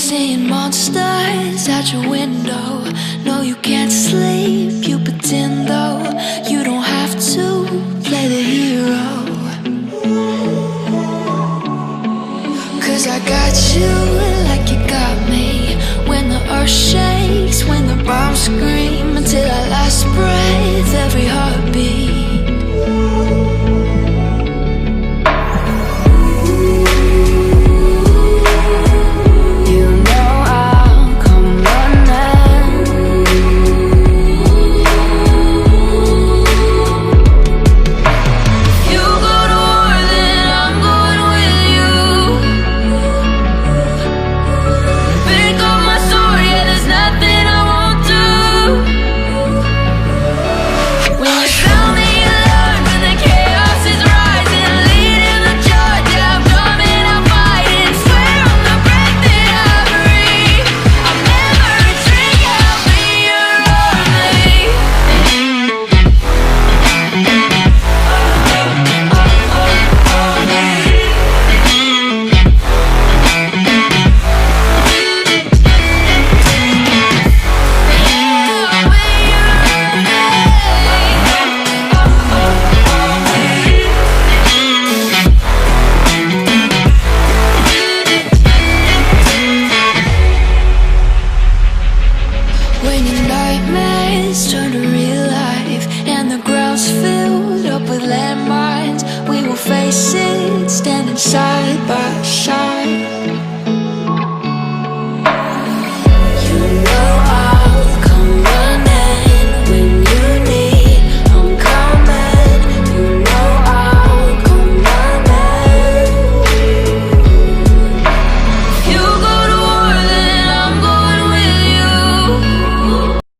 seeing monsters out your window. No, you can't sleep, you pretend though. You don't have to play the hero, 'cause I got you like you got me. When the earth shakes, when the bombs scream, until our last breath, every heartbeat. Turn to real life and the ground's filled up with landmines. We will face it, standing side